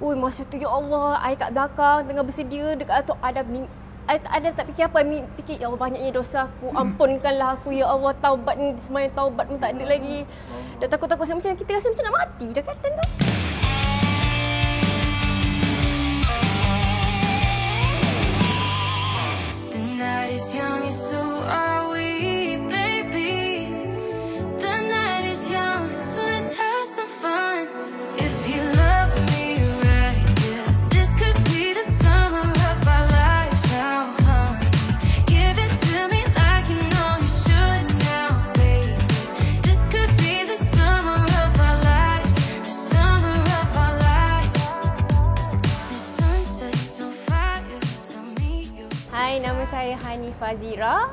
Ui, masa tu ya Allah, I kat belakang tengah bersedia dekat tu ada tak fikir apa, I fikir ya Allah banyaknya dosa aku, ampunkanlah aku ya Allah, taubat ni semayang taubat pun tak ada lagi. Dah takut-takut macam kita rasa macam nak mati dah kan tu. The night is young and so are we, baby. The night is young, so let's have some fun. If you love me right, yeah, this could be the summer of our lives now, huh? Give it to me like you know you should now, baby. This could be the summer of our lives, the summer of our lives. The sun sets on fire, tell me you. Hai, nama saya Hani Fazira.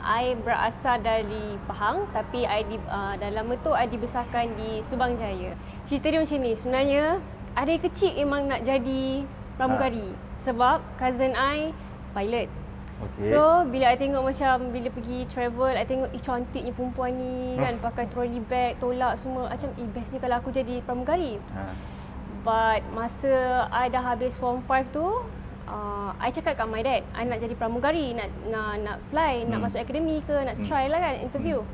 I berasal dari Pahang, tapi dah lama tu I dibesarkan di Subang Jaya. Cerita dia macam ni, sebenarnya adik kecil memang nak jadi pramugari sebab cousin I pilot. Okey. So bila I tengok macam bila pergi travel, I tengok cantiknya perempuan ni kan, pakai trolley bag, tolak semua, macam bestnya kalau aku jadi pramugari. But masa I dah habis form 5 tu, I cakap kat my dad, I nak jadi pramugari, nak fly, nak masuk akademi ke, nak try lah kan, interview.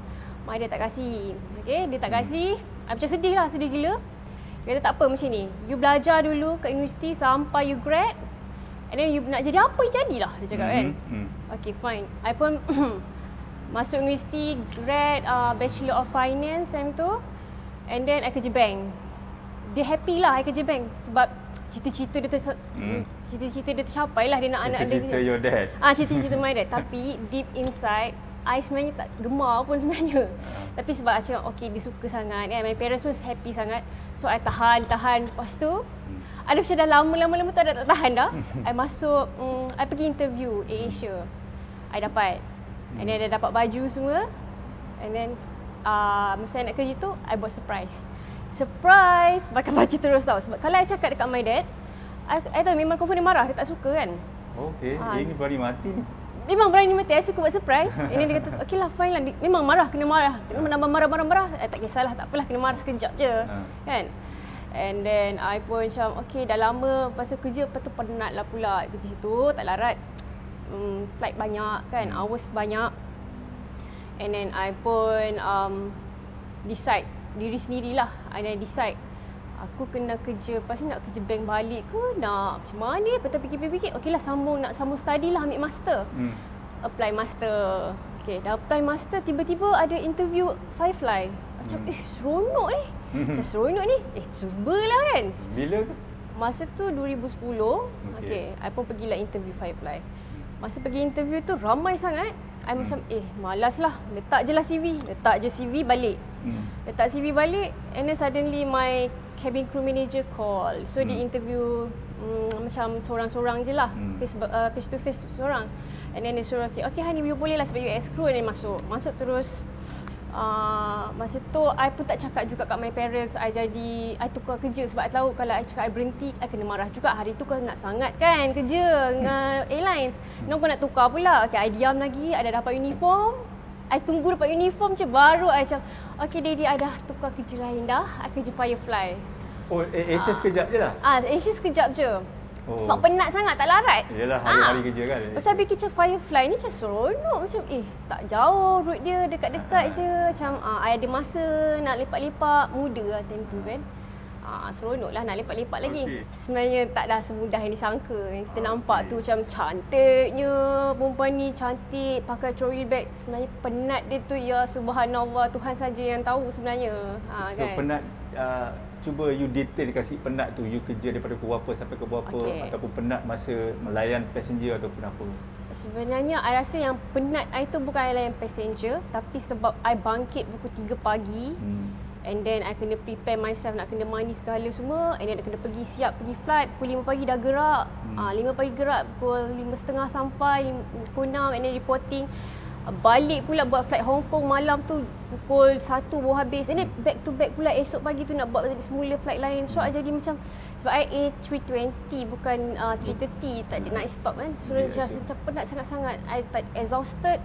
My dad tak kasi. Okay, dia tak kasi. I macam sedih lah, sedih gila. Dia kata tak apa macam ni, you belajar dulu kat universiti sampai you grad, and then you nak jadi apa, you jadilah, dia cakap kan. Okay, fine. I pun masuk universiti, grad, Bachelor of Finance time tu, and then I kerja bank. Dia happy lah I kerja bank sebab cita-cita dia tercapai lah, dia nak anak dia. Cita-cita your dad. Cita-cita my dad. Tapi deep inside, I sebenarnya tak gemar pun sebenarnya. Tapi sebab I cakap, okay, dia suka sangat kan. My parents pun happy sangat. So I tahan. Lepas tu, ada macam dah lama tu ada tak tahan dah. I masuk, I pergi interview AirAsia. I dapat. And then I dapat baju semua. And then, masa I nak kerja tu, I buat surprise, pakai baju terus tau. Sebab kalau I cakap dekat my dad, I tahu memang confirm dia marah, dia tak suka kan. Okey, ini berani mati ni. Memang berani mati, I suka buat surprise. Ini dia kata, okay lah, fine lah. Memang marah, kena marah. Kena marah. Tak kisahlah, tak apalah, kena marah sekejap je. Kan? And then, I pun macam, okay, dah lama lepas tu kerja, lepas tu penat lah pula kerja situ, tak larat. Flight banyak kan, hours banyak. And then, I pun decide diri sendirilah. I decide aku kena kerja, lepas ni nak kerja bank balik ke, nak macam mana. Lepas tu fikir-fikir, okey lah, nak sambung study lah, ambil master. Apply master. Okay, dah apply master, tiba-tiba ada interview Firefly. Macam seronok ni. Macam seronok ni. Cubalah kan. Bila tu? Masa tu 2010. Okay, I pun pergilah interview Firefly. Masa pergi interview tu ramai sangat. I macam malas lah, letak je CV balik. Letak CV balik, and then suddenly my cabin crew manager call. So dia interview macam seorang-seorang je lah, face to face seorang. And then dia suruh, okay Hani, you boleh lah sebab you ex crew. And then masuk terus. Masa tu I pun tak cakap juga kat my parents I tukar kerja sebab I tahu kalau I cakap I berhenti, I kena marah juga. Hari tu kau nak sangat kan kerja dengan airlines, kau nak tukar pula. Okay, I diam lagi, I dah dapat uniform. I tunggu dapat uniform je, baru I macam, okay daddy, I dah tukar kerja lain dah, I kerja Firefly. Oh, Asia sekejap je lah? Asia sekejap je. Sebab penat sangat, tak larat. Yelah, hari-hari kerja kan. Pasal I fikir macam Firefly ni macam seronok. Macam tak jauh, route dia dekat-dekat je. Macam I ada masa nak lepak-lepak, muda lah time tu kan. Seronok lah nak lepak-lepak lagi. Sebenarnya tak dah semudah yang disangka. Yang kita nampak tu macam cantiknya perempuan ni, cantik, pakai trolley bag. Sebenarnya penat dia tu, ya subhanallah, Tuhan saja yang tahu sebenarnya. So kan? Penat, cuba you detail kasih penat tu, you kerja daripada pukul berapa sampai ke berapa, ataupun penat masa melayan passenger ataupun apa? Sebenarnya I rasa yang penat I tu bukan layan passenger, tapi sebab I bangkit pukul 3 pagi. And then I kena prepare myself, nak kena mandi segala semua. And then I kena siap pergi flight. Pukul 5 pagi dah gerak. 5 pagi gerak, pukul 5.30 sampai, pukul 6, and then reporting. Balik pula buat flight Hong Kong malam tu pukul 1 baru habis. And then back to back pula esok pagi tu nak buat semula flight lain. So I jadi macam, sebab I A320 bukan 330, tak ada night stop kan. So macam penat sangat-sangat. I exhausted.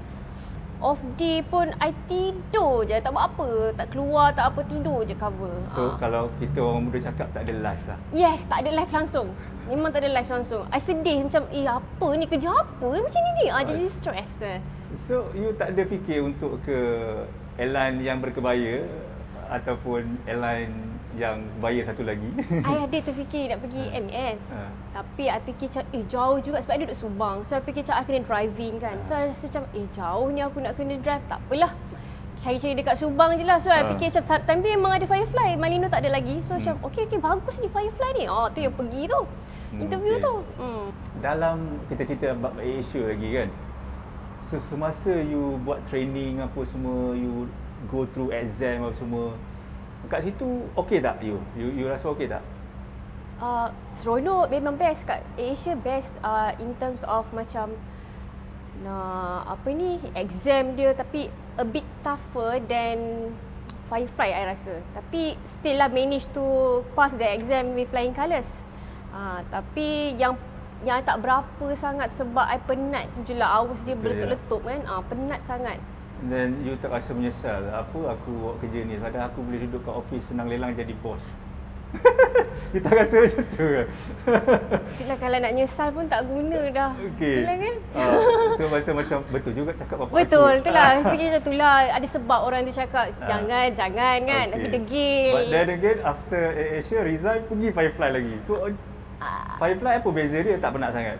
off day pun I tidur je, tak buat apa, tak keluar, tak apa, tidur je cover. So kalau kita orang muda cakap tak ada live lah. Yes, tak ada live langsung. Memang tak ada live langsung. I sedih macam, apa ni, kerja apa macam ni? Jadi stress. So you tak ada fikir untuk ke airline yang berkebaya ataupun airline yang bayar satu lagi? I ada terfikir nak pergi MES. Tapi I fikir macam, jauh juga sebab I duduk Subang. So I fikir macam I kena driving kan. So I rasa macam, jauh ni aku nak kena drive. Tak apalah, cari-cari dekat Subang je lah. So I fikir macam, time tu memang ada Firefly, Malino tak ada lagi. So macam, okay, bagus ni Firefly ni. Tu yang pergi tu, interview tu. Dalam kita cerita bab Asia lagi kan, so semasa you buat training apa semua, you go through exam apa semua, kat situ okey tak you rasa okey tak? Seronok, memang best kat Asia, best in terms of macam exam dia, tapi a bit tougher than Firefly I rasa. Tapi still lah manage to pass the exam with flying colours. Tapi yang tak berapa sangat sebab I penat je lah, hours dia berletup-letup kan. Penat sangat. Then you tak rasa menyesal, apa aku buat kerja ni, padahal aku boleh duduk kat office senang lelang jadi bos. You tak rasa macam tu kan? Itulah, kalau nak nyesal pun tak guna dah. Okay. Itulah kan? So rasa macam betul juga cakap bapak betul, aku. itulah. Fikir macam itulah. Ada sebab orang tu cakap jangan kan. Okay. Tapi degil. But then again, after Asia resign, pergi Firefly lagi. So Firefly apa beza dia? Tak penat sangat?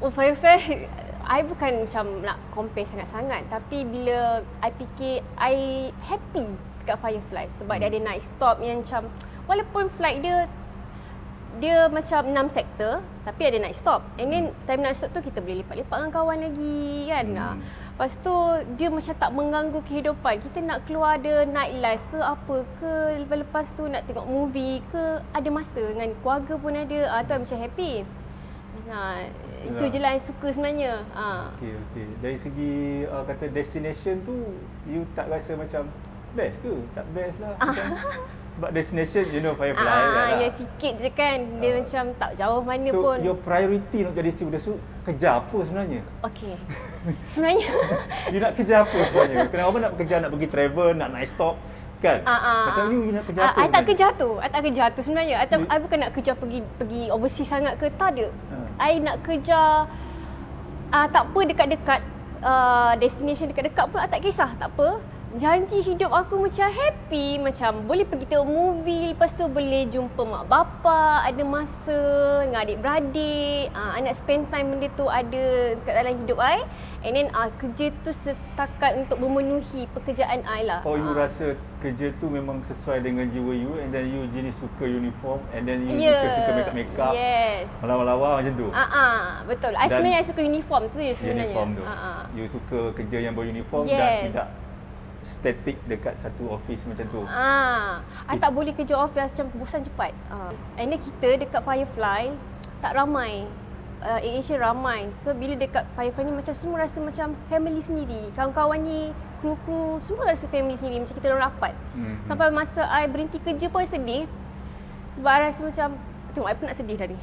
Firefly, I bukan macam nak compare sangat-sangat. Tapi bila I fikir, I happy dekat Firefly. Sebab dia ada night stop yang macam, walaupun flight dia macam 6 sektor, tapi ada night stop. And then time night stop tu kita boleh lepak-lepak dengan kawan lagi kan. Lepas tu dia macam tak mengganggu kehidupan. Kita nak keluar ada night life ke apa ke, lepas tu nak tengok movie ke, ada masa dengan keluarga pun ada. Tu macam happy. Itu je lah yang suka sebenarnya. Okay. Dari segi kata destination tu, you tak rasa macam best ke? Tak best lah. Sebab destination, Firefly lah. Ya, sikit je kan. Dia macam tak jauh mana so, pun. So, your priority nak jadi stewardess tu kerja apa sebenarnya? Okay. Sebenarnya you nak kerja apa sebenarnya? Kenapa nak kerja, nak pergi travel, nak night stop kan? Macam you nak kerja apa? I tak kerja tu sebenarnya. I bukan nak kerja pergi overseas sangat ke, tak ada. I nak kerja tak apa dekat-dekat, destination dekat-dekat pun I tak kisah, tak apa. Janji hidup aku macam happy, macam boleh pergi tengok movie, lepas tu boleh jumpa mak bapak, ada masa dengan adik-beradik, I nak spend time benda tu ada kat dalam hidup I. And then kerja tu setakat untuk memenuhi pekerjaan I lah. You rasa kerja tu memang sesuai dengan jiwa you, and then you jenis suka uniform, and then you suka make-up, yes, lawa-lawa macam tu? Betul. Sebenarnya I suka uniform tu je sebenarnya. Uniform tu. You suka kerja yang beruniform, dan tidak statik dekat satu office macam tu. I tak boleh kerja office macam bosan cepat. And then kita dekat Firefly tak ramai. Asia ramai. So bila dekat Firefly ni macam semua rasa macam family sendiri. Kawan-kawan ni, kru-kru semua rasa family sendiri, macam kita orang rapat. Sampai masa I berhenti kerja pun I sedih. Sebab I rasa macam, tengok I pun nak sedih dah ni.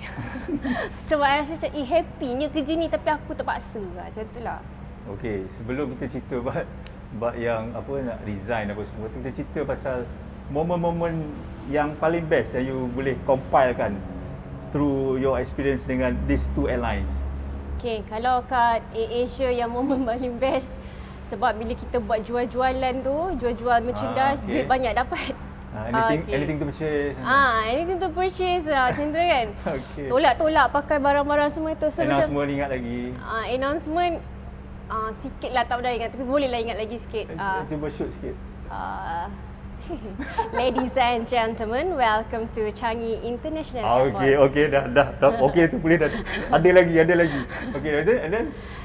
Sebab I rasa macam happynya kerja ni, tapi aku terpaksa lah. Macam tu lah. Okay, sebelum kita cerita bab yang nak resign apa semua tu, kita cerita pasal momen-momen yang paling best yang you boleh compilekan through your experience dengan these two airlines. Okay, kalau kat AirAsia yang momen paling best, sebab bila kita buat jual-jualan tu, jual-jual merchandise, duit banyak dapat. Anything to purchase. Anything to purchase lah, macam tu kan. Okay. Tolak-tolak pakai barang-barang semua tu. So announcement macam, ingat lagi? Announcement sikit lah, tak dah ingat, tapi boleh lah ingat lagi sikit. Cuba shoot sikit. Ladies and gentlemen, welcome to Changi International Airport. Okay, dah. Okay, tu boleh dah. Ada lagi. Okay,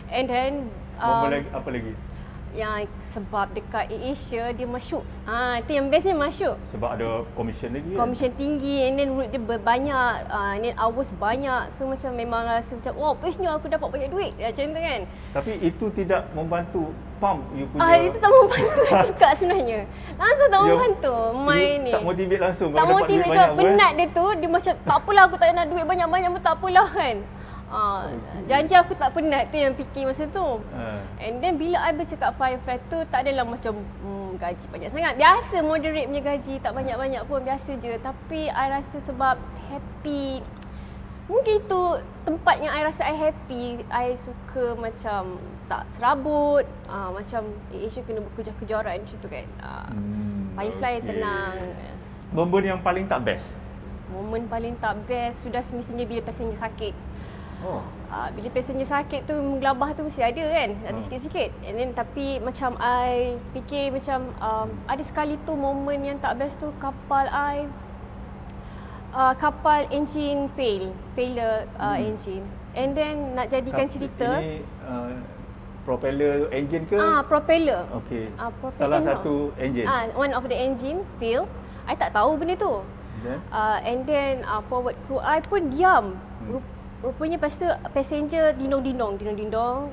and then momen lagi, apa lagi? Yang sebab dekat AirAsia dia masuk. Itu yang bestnya masuk. Sebab ada commission lagi. Commission tinggi, and then route dia banyak, and then hours banyak. So macam memang rasa macam, bestnya aku dapat banyak duit. Macam tu kan. Tapi itu tidak membantu pump you punya. Itu tak membantu juga sebenarnya. Langsung tak membantu. Main ni. Tak motivate langsung. Tak motivate sebab penat dia tu. Dia macam, tak apalah aku tak nak duit banyak-banyak pun tak apalah kan. Janji aku tak penat tu yang fikir masa tu. And then bila I bercakap Firefly tu tak adalah macam gaji banyak sangat. Biasa moderate punya gaji, tak banyak-banyak pun, biasa je. Tapi I rasa sebab happy, mungkin itu tempat yang I rasa I happy. I suka macam tak serabut, macam Asia kena kejar-kejaran macam tu kan. Firefly tenang. Momen yang paling tak best? Momen paling tak best sudah semestinya bila passenger sakit. Bila passenger sakit tu menggelabah tu mesti ada kan, ada sikit-sikit. And then tapi macam I fikir macam ada sekali tu momen yang tak best tu kapal I, kapal engine failure engine. And then nak jadikan cerita ini propeller engine ke? Propeller. Okey. Salah satu engine. One of the engine fail. I tak tahu benda tu. And then forward crew I pun diam. Rupanya lepas tu passenger dindong-dindong.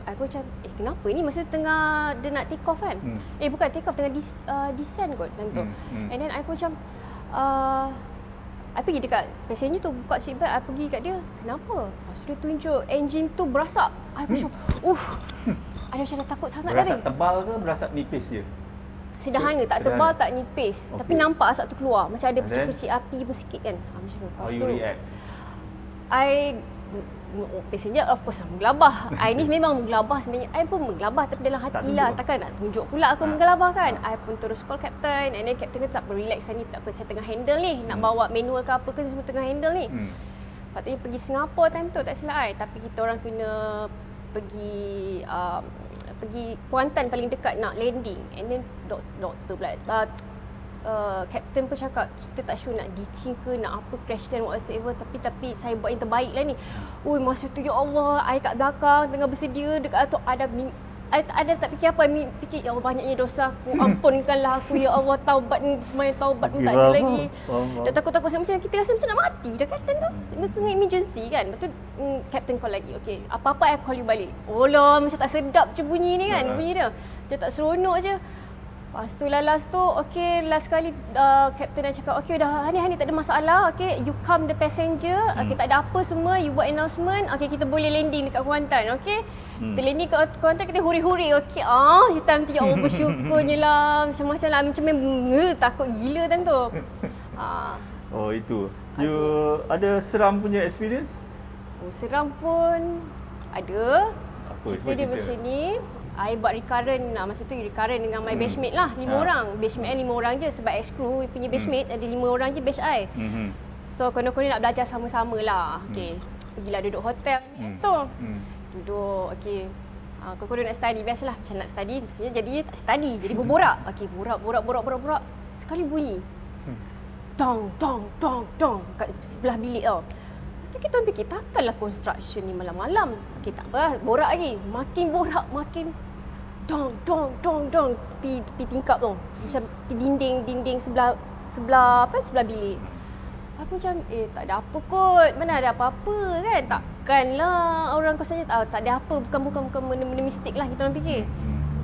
I pun macam, kenapa ni? Masa tengah dia nak take off kan? Bukan take off, tengah descend kot time tu. And then I pun macam, I pergi dekat passenger tu, buka seat belt, I pergi kat dia, kenapa? Lepas tu dia tunjuk engine tu berasak. I pun macam, I macam dah takut sangat berasap tebal ke berasap nipis je? Sederhana, tak tebal, tak nipis. Tapi nampak asap tu keluar. Macam ada percik-percik api pun sikit kan. Macam tu. How you react? Passenger of course menggelabah. I ni memang menggelabah sebenarnya. I pun menggelabah tapi dalam hati lah. Takkan nak tunjuk pula aku menggelabah kan. I pun terus call captain. And then captain kata tak apa, relax ni, tak apa, saya tengah handle ni. Nak bawa manual ke apa ke, semua tengah handle ni. Patutnya pergi Singapura time tu, tak silap I. Tapi kita orang kena pergi Kuantan paling dekat nak landing. And then doktor pula captain pun cakap kita tak sure nak ditching ke, nak apa, crash land whatsoever, tapi saya buat yang terbaik lah ni. Masa tu ya Allah, I kat belakang tengah bersedia dekat tu ada tak fikir apa, I fikir ya Allah banyaknya dosa aku, ampunkanlah aku ya Allah, taubat ni semua taubat pun tak ada lagi. Dah takut-takut macam kita rasa macam nak mati dah kan tu. Masa emergency kan. Lepas tu captain call lagi. Okey, apa-apa I call you balik. Allah, macam tak sedap je bunyi ni kan, bunyi dia. Macam tak seronok je. Lepas tu last tu, last kali captain dah cakap, dah Hani tak ada masalah, you calm the passenger, tak ada apa semua, you buat announcement, kita boleh landing dekat Kuantan, kita landing kat Kuantan, kita huri-huri, time tu ya Allah bersyukurnya lah, macam-macam lah, macam takut gila time tu. Itu. You ada seram punya experience? Seram pun ada. Cerita dia macam ni. I buat recurrent masa tu recurrent dengan my batchmate lah, 5 orang. Batchmate I 5 orang je sebab ex-crew punya batchmate ada 5 orang je batch I. So konon-konon nak belajar sama-sama lah. Pergilah duduk hotel ni. Duduk, konon nak study, biasalah macam nak study. Jadi tak study, jadi berborak. Borak. Sekali bunyi. Dong kat sebelah bilik tau. Lepas tu kita fikir takkanlah construction ni malam-malam. Tak apa, borak lagi. Makin borak, makin dong tepi tingkap tu. Macam dinding sebelah bilik. Aku macam tak ada apa kot. Mana ada apa-apa kan? Takkanlah orang kosannya tak ada apa, bukan benda-benda mistik lah kita orang fikir.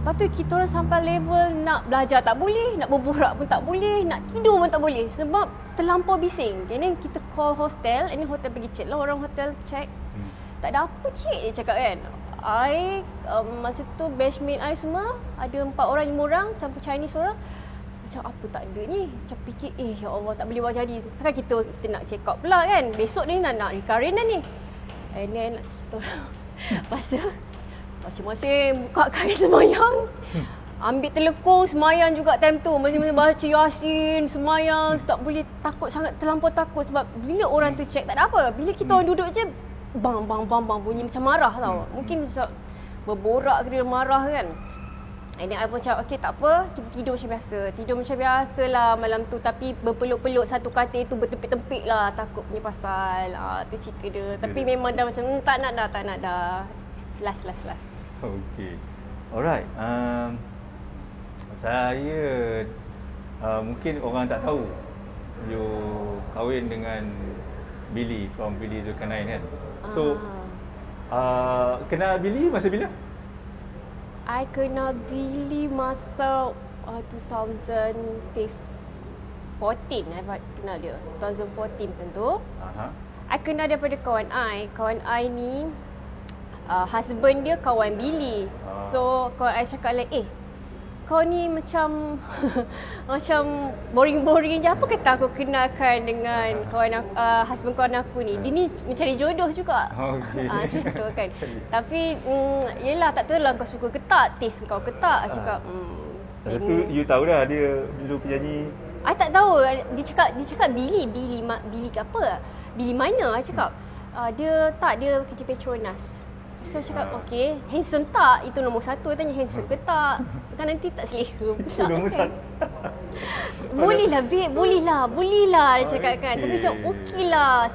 Lepas tu kita orang sampai level nak belajar tak boleh, nak berborak pun tak boleh, nak tidur pun tak boleh sebab terlampau bising. And then kita call hostel, and then hotel pergi check lah, orang hotel check. Tak ada apa cik, dia cakap kan. Masa tu batchmate I semua, ada 4 orang, 5 orang, campur Chinese orang. Macam apa tak ada ni? Macam fikir, ya Allah tak boleh buat jadi. Sekarang kita nak check out pula kan. Besok ni nak recurrent dah ni. And then kita orang, lepas tu masing-masing buka kain semayang. Ambil telekong semayang juga time tu. Masing-masing baca Yasin, semayang. Tak boleh, takut sangat, terlampau takut. Sebab bila orang tu check tak ada apa. Bila kita orang duduk je, bang bunyi macam marah tau. Mungkin berborak ke dia marah kan. And then I pun cakap, tak apa, kita tidur macam biasa. Tidur macam biasa lah malam tu. Tapi berpeluk-peluk satu katil tu, bertempik-tempik lah. Takut punya pasal. Tu cerita dia. Tapi memang dah macam, tak nak dah. Last. Okay. Alright. Saya mungkin orang tak tahu you kahwin dengan Billy from Billy Zulkarnain kan. So kenal Billy masa bila? I kenal Billy masa 2014. I kenal dia 2014 tentu. I kenal daripada kawan I. Kawan I ni husband dia kawan Billy. So kawan I cakap like, kau ni macam macam boring-boring je. Apa kata aku kenalkan dengan kawan husband kawan aku ni. Dia ni mencari jodoh juga. Contoh kan. Tapi yelah, tak tahu lah kau suka ke tak, taste kau ke tak. Cakap Lepas tu you tahu dah dia dulu penyanyi. I tak tahu. Dia cakap Billy ke apa? Billy mana? I cakap dia kerja Petronas. So cakap okay, handsome tak? Itu nombor satu. Tanya handsome ke tak? Kan nanti tak selera. Nombor satu. Boleh lah babe, boleh lah dia cakap kan. Tapi macam okey lah,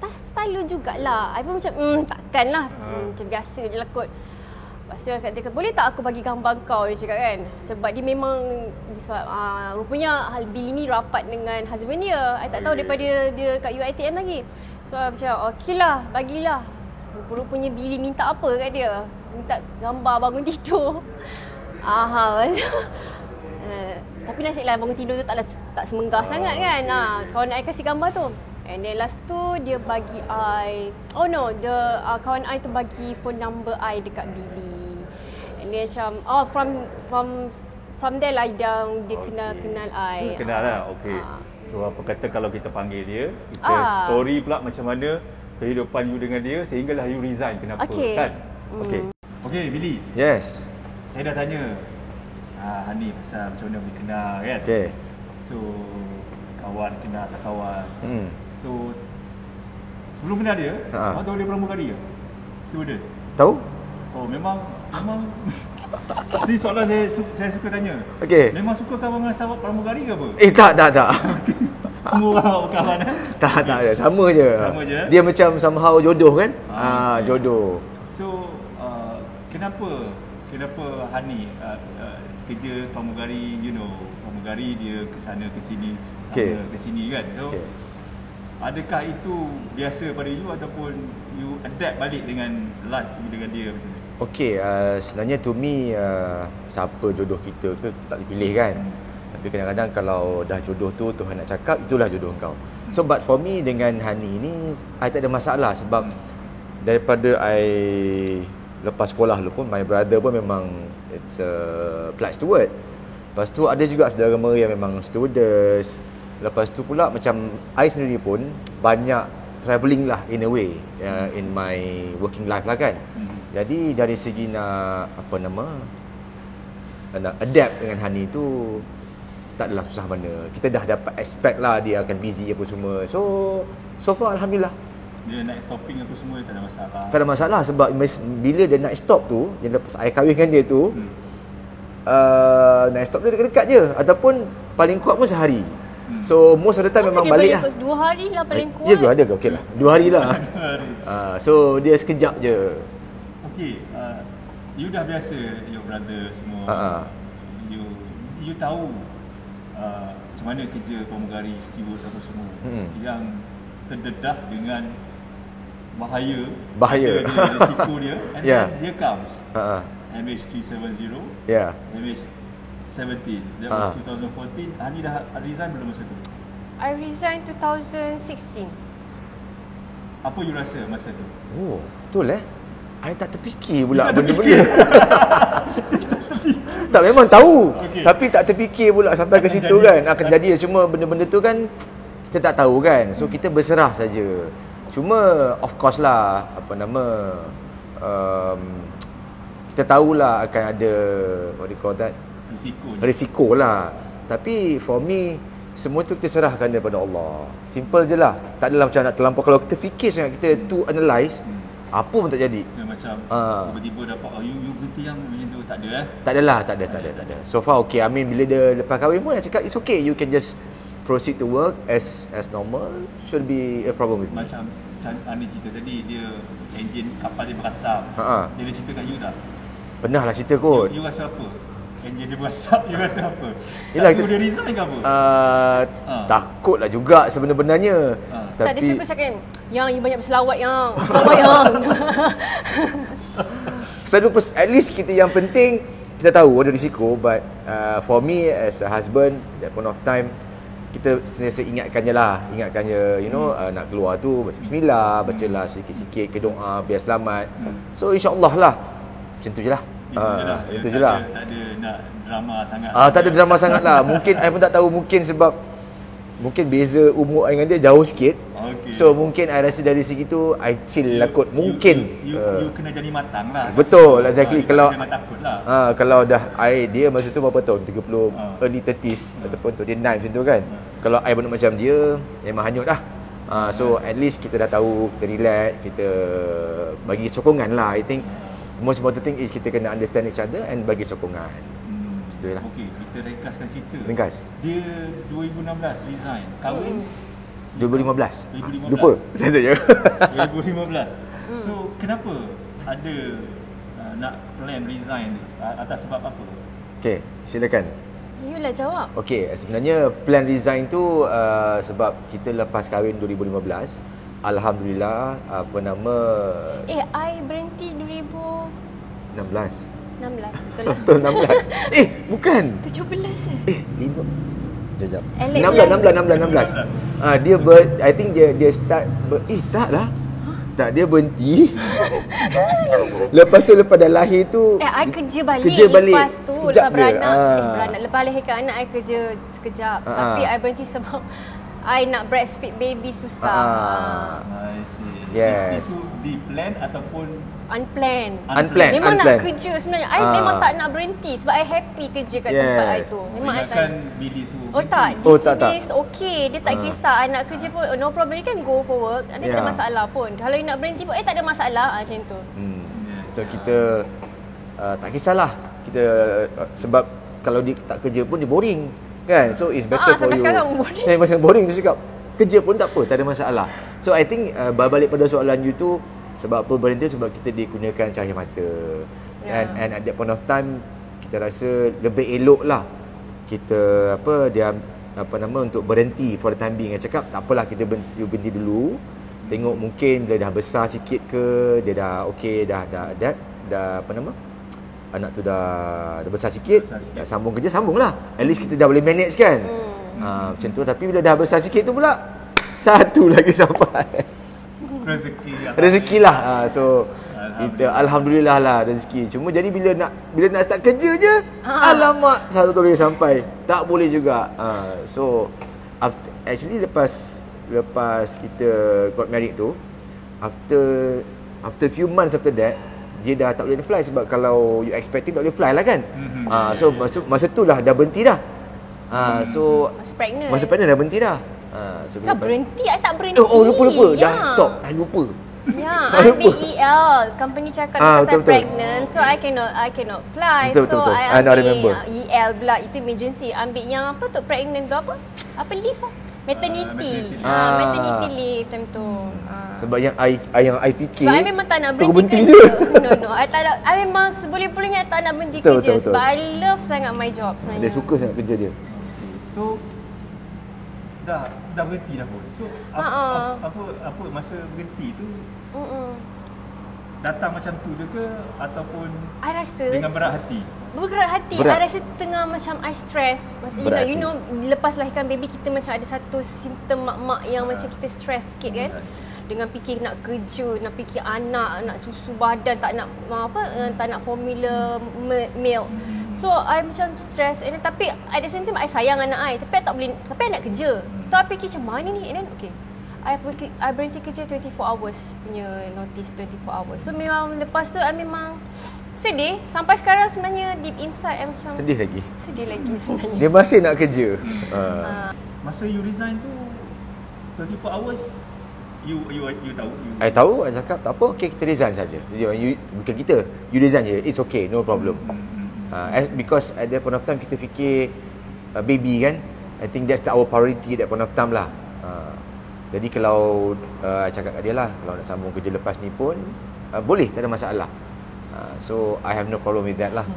stylo jugalah. I pun macam takkan lah. Macam biasa je lah kot. Lepas tu dia kata, boleh tak aku bagi gambar kau, dia cakap kan. Sebab dia memang rupanya Billy ni rapat dengan husband dia. I tak tahu daripada dia kat UiTM lagi. So macam okey lah, bagilah. Rupanya Billy minta apa kat dia? Minta gambar bangun tidur. Tapi nasib lah bangun tidur tu tak semenggah sangat kan. Kawan I kasih gambar tu. And then last tu dia bagi I, kawan I tu bagi phone number I dekat Billy. And then macam from there lah dia kenal I. Kenal lah, okay. So apa kata kalau kita panggil dia, kita story pula macam mana kehidupan you dengan dia sehinggalah you resign, kenapa kan? Okay Billy. Yes. Saya dah tanya Hani pasal macam mana boleh kenal kan. Okay. So kawan kenal tak kawan. So sebelum kenal dia, awak tahu dia pramugari ke? Stewardess. Tahu? Oh memang ni soalan saya suka tanya. Okay. Memang suka kawan dengan steward pramugari ke apa? Tak. Semua orang awak kawan Tak ada, sama je. Dia macam somehow jodoh kan? Jodoh. So kenapa Hani kerja pramugari, pramugari dia ke sana ke sini, ke sini kan. So adakah itu biasa pada you ataupun you adapt balik dengan life dengan dia macam ni? Okay, sebenarnya to me siapa jodoh kita ke tak dipilih kan. Tapi kadang-kadang kalau dah jodoh tu Tuhan nak cakap, itulah jodoh kau. So but for me dengan Hani ni I tak ada masalah sebab daripada I lepas sekolah dulu pun my brother pun memang it's a flight steward. Lepas tu ada juga saudara mara yang memang stewardess. Lepas tu pula macam I sendiri pun banyak travelling lah in a way in my working life lah kan. Jadi dari segi nak adapt dengan Hani tu tak adalah susah mana. Kita dah dapat expect lah dia akan busy apa semua. So far alhamdulillah. Dia night stopping apa semua tak ada masalah. Tak ada masalah sebab bila dia night stop tu, yang lepas I kahwin dengan dia tu, night stop dia dekat-dekat je ataupun paling kuat pun sehari. So most of the time memang balik lah. 2 hari lah paling kuat. Ya tu ada ke? Okey lah. 2 hari lah. So dia sekejap je. Okey, you dah biasa your brother semua. You tahu macam mana kerja pramugari, steward apa semua yang terdedah dengan bahaya risiko dia and then here comes MH370 MH17. That was 2014. Hani dah resign belum masa tu? I resign 2016. Apa you rasa masa tu? Oh, betul I tak terfikir pula benda-benda. Tak, memang tahu. Tapi tak terfikir pula sampai ke situ kan. Akan jadi cuma benda-benda tu kan kita tak tahu kan. So kita berserah saja. Cuma of course lah kita tahulah akan ada what do you call that? Risiko lah. Tapi for me semua tu kita serahkan daripada Allah. Simple je lah. Tak adalah macam nak terlampau. Kalau kita fikir sangat, kita to analyse, apa pun tak jadi. Macam tiba-tiba dapat you berhenti yang macam tu, tak ada Tak ada. So far okay. I mean bila dia lepas kahwin pun dia cakap it's okay, you can just proceed to work as normal. Should be a problem with me. Macam Ani cerita tadi, dia enjin kapal dia berasap. Dia dah cerita kat you tak? Pernah lah cerita kot. You rasa apa? Enjin dia berasap, you rasa apa? Yelah, dia resign ke apa? Takutlah juga sebenarnya. Tak, dia suka cakap yang you banyak berselawat yang Selalu at least kita yang penting kita tahu ada risiko. But for me as a husband, that point of time kita sentiasa ingatkan je, you know, nak keluar tu baca bismillah, bacalah sikit-sikit ke doa biar selamat. So insya-Allah lah. Macam tu je lah. Itu je lah. Tak ada nak drama sangat. Tak ada drama sangat lah. Mungkin I pun tak tahu, mungkin sebab mungkin beza umur I dengan dia jauh sikit. Okay. So mungkin I rasa dari segi tu I chill lah kot. Mungkin you kena jadi matang lah. betul, exactly. Kalau jangan takut lah. kalau dah dia masa tu berapa tahun? 30 early 30s ataupun 29 macam tu kan. Kalau I benar macam dia, memang hanyut dah. So at least kita dah tahu, kita relax, kita bagi sokongan lah. I think most important thing is kita kena understand each other and bagi sokongan. Betul lah. Okey, kita ringkaskan cerita. Ringkas. Dia 2016 resign. Kahwin 2015. Lupa. Saja je. 2015. So kenapa ada nak plan resign ni? Atas sebab apa? Okey, silakan. You lah jawab. Okey, sebenarnya plan resign tu sebab kita lepas kahwin 2015. Alhamdulillah, I berhenti 16. 16, betul lah. Betul 16. Bukan. 17 5. Sekejap. Alex 16. Dia I think dia start tak lah. Tak, dia berhenti. Lepas dah lahir tu I kerja balik. Lepas tu sekejap lepas je. beranak, lepas lahirkan anak I kerja sekejap. Tapi I berhenti sebab I nak breastfeed baby susah. I see. Yes. Itu di plan ataupun Unplanned. Unplanned. Memang nak kerja sebenarnya. I memang tak nak berhenti sebab I happy kerja kat tempat I tu. Memang I tak. Billy suruh. Tak. tak. Dia okay. Dia tak kisah. I nak kerja pun no problem. You can go for work. Nanti tak ada masalah pun. Kalau you nak berhenti pun tak ada masalah. Macam tu. So kita tak kisahlah. Kita sebab kalau dia tak kerja pun dia boring kan. So it's better for you. Sampai sekarang boring. Macam boring tu cakap. Kerja pun tak apa, tak ada masalah. So I think balik pada soalan you tu, sebab apa berhenti? Sebab kita digunakan cahaya mata. And at that point of time kita rasa lebih elok lah kita untuk berhenti for the time being. Cakap tak apalah, kita berhenti dulu. Tengok mungkin dia dah besar sikit ke, dia dah okey, dah anak tu dah besar sikit, dah sambung kerja, sambunglah. At least kita dah boleh manage kan. Macam tu. Tapi bila dah besar sikit tu pula satu lagi sampai. Rezeki lah. So kita alhamdulillah lah rezeki. Cuma jadi bila nak start kerja je, alamak, satu tu lagi sampai. Tak boleh juga. So actually lepas kita got married tu, after few months after that, dia dah tak boleh fly sebab kalau you expecting tak boleh fly lah kan. So masa tu lah dah berhenti dah. So masa pregnant dah berhenti dah. So tak berhenti, I tak berhenti. Lupa. Dah stop. I lupa. Ya, ambil EL. Company cakap pasal pregnant, so I cannot fly. Betul. I ambil EL pula, itu emergency. Ambil yang apa tu, pregnant tu apa leave lah. Maternity. Maternity leave time tu. Sebab yang I fikir, so, I memang tak nak berhenti berhenti kerja. No. I tak nak, I memang seboleh-bolehnya tak nak berhenti kerja. Betul. Sebab I love sangat my job sebenarnya. Dia suka sangat kerja dia. So dah berhenti dah pun. So apa masa berhenti tu datang macam tu je ke ataupun I rasa dengan berat hati? Berat hati. I rasa tengah macam I stress. Maksudnya you know lepas lahirkan baby kita macam ada satu simptom mak-mak yang macam kita stress sikit kan. Dengan fikir nak kerja, nak fikir anak, nak susu badan, tak nak formula milk. So I macam stress and then, tapi at the same time I sayang anak I, tapi I tak boleh, tapi I nak kerja. So I fikir macam mana ni, and then okay, I berhenti kerja 24 hours punya notice, 24 hours. So memang lepas tu I memang sedih. Sampai sekarang sebenarnya deep inside I macam sedih lagi sebenarnya. Dia masih nak kerja. Masa you resign tu 24 hours you tahu? I tahu, I cakap tak apa, okay, kita resign saja. Bukan kita, you resign je, it's okay, no problem. Because at that point of time kita fikir baby kan, I think that's our priority at that point of time lah. Jadi kalau I cakap kat dia lah, kalau nak sambung kerja lepas ni pun boleh, tak ada masalah. So I have no problem with that lah.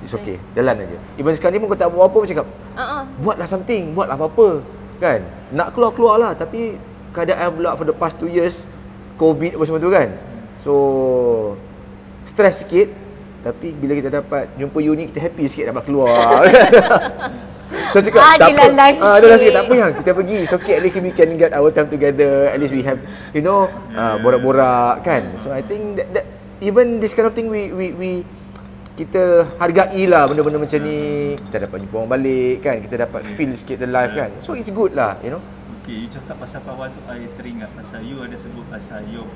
It's okay, jalan aja. Even sekarang ni pun kau tak buat apa pun cakap buatlah something, buatlah apa-apa kan. Nak keluar lah, tapi keadaan pula for the past 2 years, COVID apa semua tu kan. So stress sikit. Tapi bila kita dapat jumpa you ni, kita happy sikit dapat keluar. So cakap tak apa. Adalah live Adalah sikit. sikit, tak apa yang kita pergi. So okay, at least we can get our time together. At least we have, borak-borak kan. So I think that even this kind of thing we kita hargai lah benda-benda macam ni. Kita dapat jumpa orang balik kan. Kita dapat feel sikit the life kan. So it's good lah, Okay, you cakap pasal kawan tu, I teringat pasal you ada sebut pasal your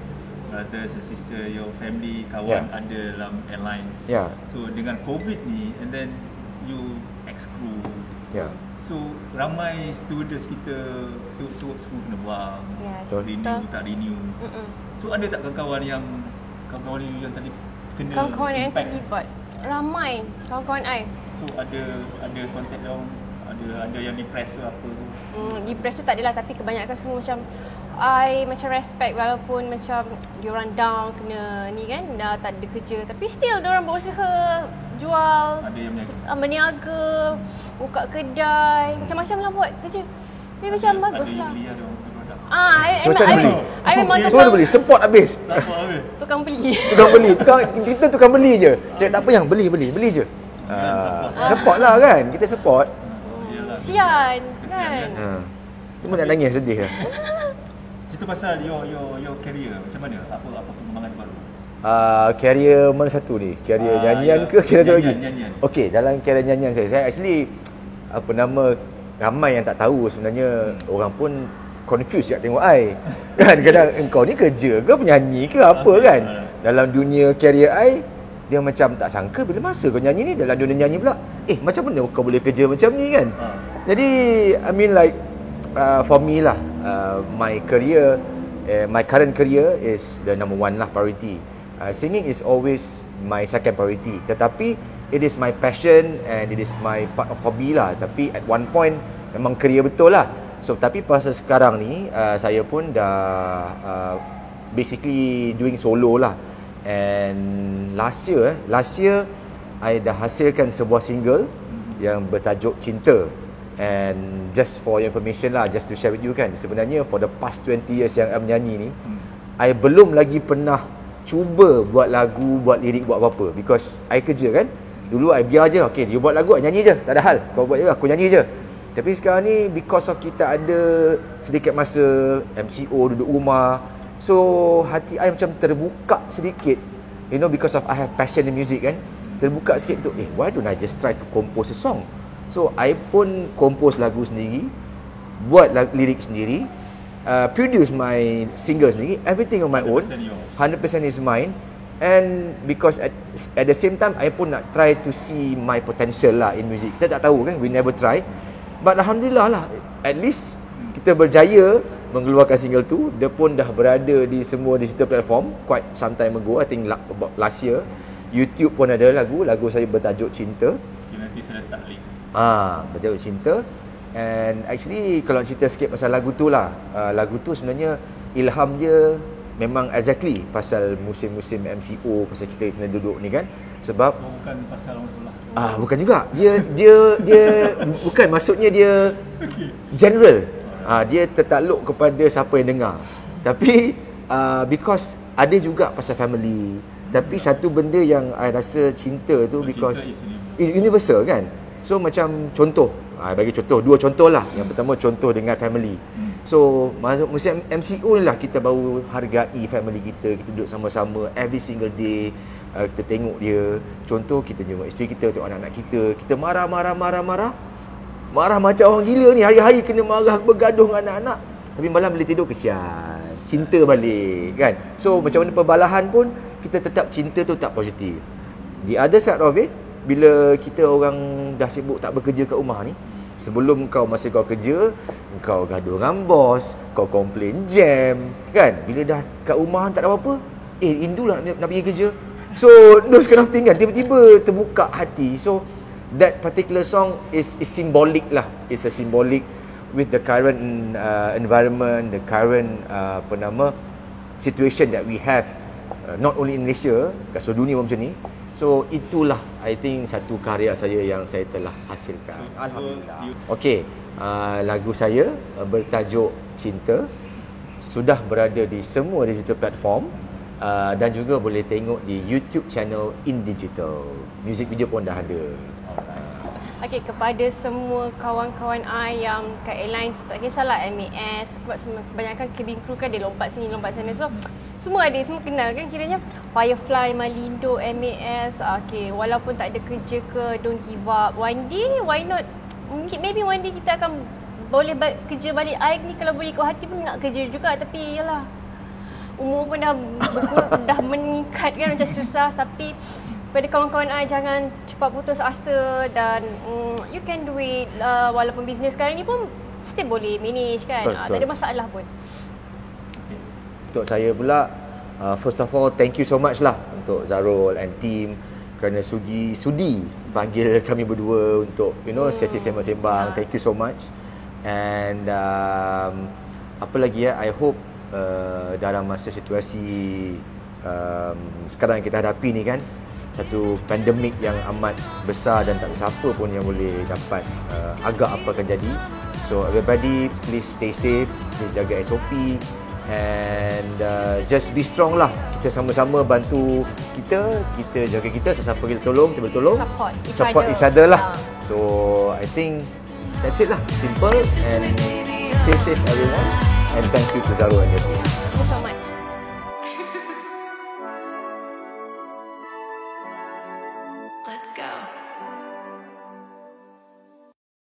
brothers and sister, your family, kawan ada dalam airline. Yeah. So dengan COVID ni, and then you ex-crew. Yeah. So ramai stewardess kita semua kena buang. Yes, Renew, betul. tak renew. So ada tak kawan-kawan you yang tadi kena Kawan-kawan yang impact? terlibat ramai kawan-kawan I. So ada contact dia orang, ada yang depressed ke apa tu? Depressed tu tak adalah, tapi kebanyakan semua macam I macam respect walaupun macam diorang down kena ni kan, dah tak ada kerja, tapi still diorang berusaha jual, Ada yang berniaga, buka kedai, macam-macam lah buat kerja. Dia macam bagus lah. Ada yang beli, ada orang beli produk. Macam mana beli? I memang Semua dia beli, support habis. Siapa habis? tukang beli. Kita tukang beli je. Cakap tak apa yang beli je. Support lah kan. Kita support. Kesian kan. Cuma nak nangis sedih lah. Itu pasal your career macam mana? Apa perkembangan baru? Career mana satu ni? Career nyanyian ke career tu lagi? Nyanyian. Okey, dalam career nyanyian saya actually ramai yang tak tahu sebenarnya, orang pun confused kat tengok I. Kan kadang engkau ni kerja ke penyanyi ke apa kan? Dalam dunia career I, dia macam tak sangka bila masa kau nyanyi ni, dalam dunia nyanyi pula. Macam mana kau boleh kerja macam ni kan? Jadi I mean like for me lah, my career, my current career is the number one lah, priority. Singing is always my second priority. Tetapi it is my passion and it is my part of hobby lah. Tapi at one point memang career betul lah. So tapi pasal sekarang ni saya pun dah basically doing solo lah. And last year I dah hasilkan sebuah single yang bertajuk Cinta. And just for your information lah, just to share with you kan, sebenarnya for the past 20 years yang I menyanyi ni, I belum lagi pernah cuba buat lagu, buat lirik, buat apa-apa. Because I kerja kan. Dulu I biar je, okay, dia buat lagu, I nyanyi je, tak ada hal. Kau buat je, aku nyanyi je. Tapi sekarang ni, because of kita ada sedikit masa MCO, duduk rumah, so hati I macam terbuka sedikit, because of I have passion in music kan. Terbuka sikit untuk, why don't I just try to compose a song? So I pun compose lagu sendiri, buat lirik sendiri, produce my single sendiri, everything on my own, 100% is mine. And because at the same time I pun nak try to see my potential lah in music. Kita tak tahu kan, we never try. But alhamdulillah lah, at least kita berjaya mengeluarkan single tu. Dia pun dah berada di semua digital platform quite some time ago, I think about last year. YouTube pun ada lagu saya bertajuk Cinta. Nanti saya letak link. Bertajuk Cinta. And actually kalau cerita sikit pasal lagu tu lah, lagu tu sebenarnya ilham dia memang exactly pasal musim-musim MCO, pasal kita kena duduk ni kan. Sebab bukan pasal orang sebelah. Bukan juga. Dia bukan, maksudnya dia general. Dia tertakluk kepada siapa yang dengar. Tapi because ada juga pasal family. Tapi satu benda yang I rasa cinta tu because universal kan. So macam contoh, bagi contoh, dua contoh lah. Yang pertama contoh dengan family. So musim MCO ni lah kita baru hargai family kita. Kita duduk sama-sama every single day. Kita tengok dia. Contoh kita jemput isteri kita, tengok anak-anak kita. Kita marah macam orang gila ni. Hari-hari kena marah, bergaduh dengan anak-anak. Tapi malam bila tidur kesian, cinta balik kan. So macam mana perbalahan pun, kita tetap cinta tu tak positif. The other side of it, bila kita orang dah sibuk tak bekerja kat rumah ni, sebelum masa kau kerja, kau gaduh dengan bos, kau komplain jam kan. Bila dah kat rumah tak ada apa-apa, rindulah nak pergi kerja. So those kind of thing kan, tiba-tiba terbuka hati. So that particular song is symbolic lah. It's a symbolic with the current environment, the current situation that we have, not only in Malaysia, kat seluruh dunia macam ni. So itulah I think satu karya saya yang saya telah hasilkan. Alhamdulillah. Okey, lagu saya bertajuk Cinta sudah berada di semua digital platform, dan juga boleh tengok di YouTube channel In Digital. Music video pun dah ada. Okay, kepada semua kawan-kawan I yang kat airlines, tak kisahlah MAS, sebab kebanyakan cabin crew kan dia lompat sini, lompat sana. So, semua ada, semua kenal kan kiranya. Firefly, Malindo, MAS, okay, walaupun tak ada kerja ke, don't give up. One day, why not? Maybe one day kita akan boleh kerja balik. I ni kalau boleh ikut hati pun nak kerja juga, tapi yalah, umur pun dah meningkat kan, macam susah. Tapi pada kawan-kawan I, jangan cepat putus asa dan you can do it. Walaupun bisnes sekarang ni pun still boleh manage kan. Tak ada masalah pun. Untuk saya pula, first of all, thank you so much lah untuk Zarul and team kerana sudi panggil kami berdua untuk sesi sembang-sembang. Thank you so much. And apa lagi I hope dalam masa situasi sekarang yang kita hadapi ni kan, satu pandemik yang amat besar dan tak siapa pun yang boleh dapat agak apa akan jadi. So everybody please stay safe, please jaga SOP and just be strong lah. Kita sama-sama bantu kita jaga kita, sesiapa kita tolong, kita bertolong, support each other lah. So I think that's it lah, simple and stay safe everyone, and thank you to Zarul and your team. Thank you so much. Let's go.